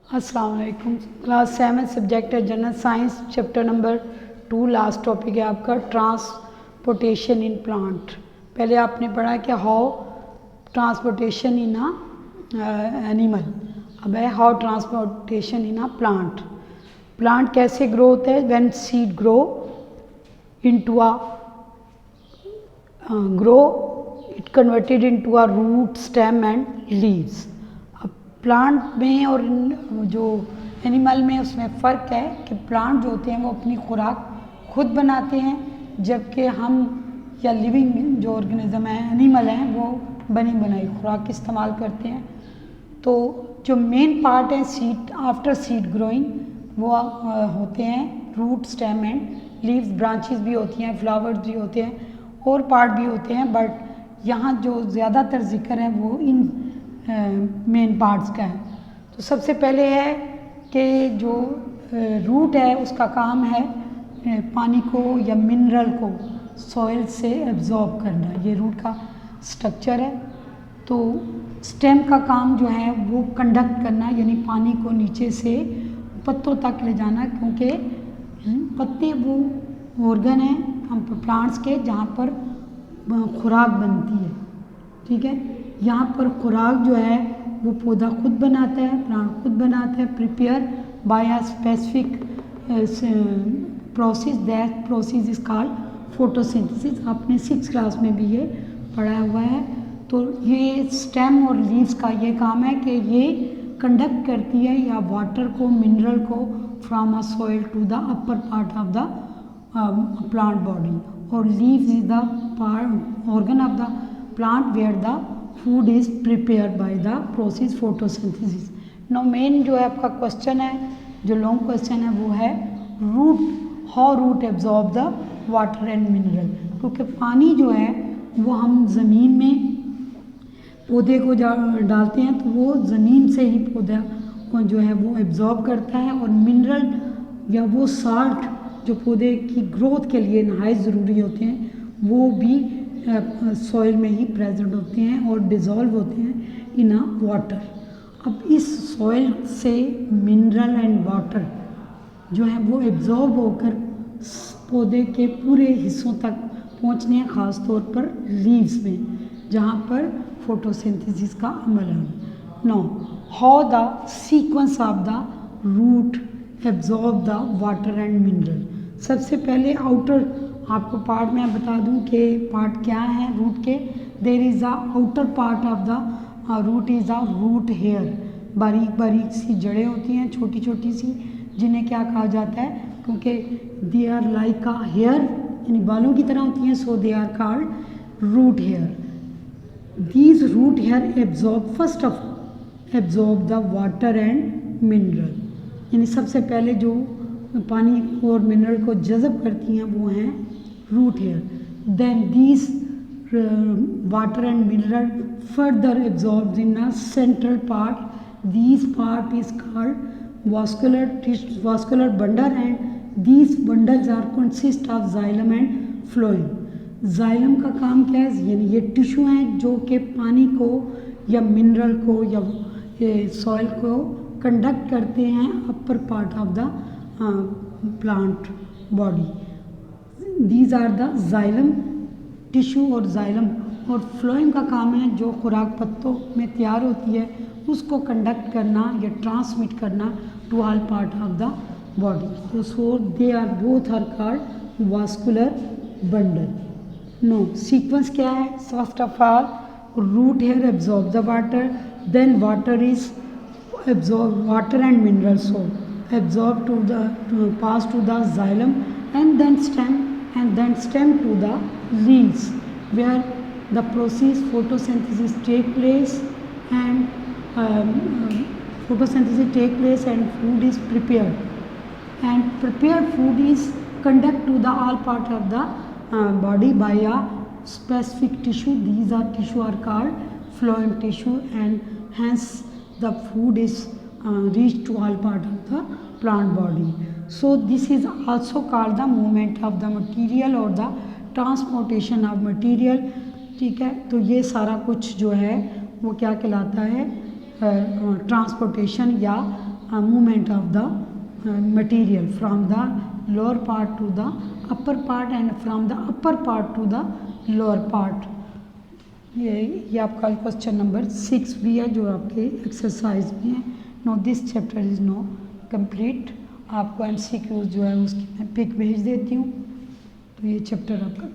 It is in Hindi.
अस्सलाम वालेकुम। क्लास 7 सब्जेक्ट है general science, chapter number 2, last topic है आपका ट्रांसपोर्टेशन इन प्लांट। पहले आपने पढ़ा कि how transportation in a animal, अब है how transportation in a plant. Plant कैसे ग्रो होता है? When seed grow into a grow it converted into a root, stem and leaves. Plant में और जो एनिमल में उसमें फ़र्क है कि प्लांट जो होते हैं वो अपनी खुराक खुद बनाते हैं, जबकि हम या लिविंग जो ऑर्गेनिज्म है, एनिमल हैं, वो बनी बनाई खुराक इस्तेमाल करते हैं। तो जो मेन पार्ट है सीड, आफ्टर सीड ग्रोइंग, वो होते हैं root, stem and leaves. Branches भी होती हैं, फ्लावर्स भी होते हैं, और पार्ट भी होते हैं, बट यहाँ जो ज़्यादातर जिक्र है वो इन मेन पार्ट्स का है। तो सबसे पहले है कि जो रूट है उसका काम है पानी को या मिनरल को सॉइल से एब्जॉर्ब करना, ये रूट का स्ट्रक्चर है। तो स्टेम का काम जो है वो कंडक्ट करना, यानी पानी को नीचे से पत्तों तक ले जाना, क्योंकि पत्ते वो ऑर्गन हैं हम प्लांट्स के जहाँ पर खुराक बनती है। ठीक है, यहाँ पर खुराक जो है वो पौधा खुद बनाता है, प्लांट खुद बनाता है, prepare by a specific process, that process is called photosynthesis. आपने 6th क्लास में भी ये पढ़ा हुआ है। तो ये स्टेम और लीव्स का ये काम है कि ये कंडक्ट करती है या वाटर को, मिनरल को from a soil to the upper part of the plant body, और leaves is the part organ of the plant where the food is prepared by the process photosynthesis. No main जो है आपका क्वेश्चन है, जो लॉन्ग क्वेश्चन है वो है root, how root absorb the water and mineral. क्योंकि पानी जो है वो हम ज़मीन में पौधे को डालते हैं तो वो ज़मीन से ही पौधा को जो है वो एब्जॉर्ब करता है, और मिनरल या वो साल्ट जो पौधे की ग्रोथ के लिए नहायत ज़रूरी होते हैं वो भी सॉइल में ही प्रेजेंट होते हैं और डिज़ोल्व होते हैं इन अ वाटर। अब इस सॉइल से मिनरल एंड वाटर जो है वो एब्जॉर्ब होकर पौधे के पूरे हिस्सों तक पहुंचने हैं, ख़ास तौर पर लीव्स में जहाँ पर फोटोसिंथेसिस का अमल है। Now how the sequence of the root absorb the water and mineral. सबसे पहले आउटर आपको पार्ट में बता दूं कि पार्ट क्या है रूट के। There is a outer part of the root is a root hair. बारीक बारीक सी जड़ें होती हैं, छोटी छोटी सी, जिन्हें क्या कहा जाता है, क्योंकि they are like a hair, यानी बालों की तरह होती हैं, so they are called root hair. These root hair absorb first of absorb the water and mineral, यानी सबसे पहले जो पानी और मिनरल को जज़ब करती हैं वो हैं root hair. Then these water and mineral further absorbed in a central part, these part is called vascular bundle, and these bundles are consist of xylem and phloem. Xylem का काम क्या है, यानी ये टिश्यू हैं जो कि पानी को या मिनरल को या सॉइल को कंडक्ट करते हैं upper part of the plant body. These are the xylem tissue और जाइलम, और फ्लोएम का काम है जो खुराक पत्तों में तैयार होती है उसको कंडक्ट करना या ट्रांसमिट करना to all part of the body. So they are both are called vascular bundle. Now sequence क्या है? First of all root hair absorb the water, then water is absorb water and mineral salt absorb pass to the xylem, and then stem to the leaves, where the process photosynthesis take place, and food is prepared, and prepared food is conduct to the all part of the body by a specific tissue. These are tissue are called phloem tissue, and hence the food is reach to all part of the plant body. So this is also called the movement of the material or the transportation of material. ठीक है, तो ये सारा कुछ जो है वो क्या कहलाता है, ट्रांसपोर्टेशन या movement of the material from the lower part to the upper part and from the upper part to the lower part. ये आपका क्वेश्चन नंबर 6 भी है जो आपके एक्सरसाइज में है. Now this chapter is now complete. आपको MCQs जो है उसकी मैं पिक भेज देती हूँ. तो ये चैप्टर आपका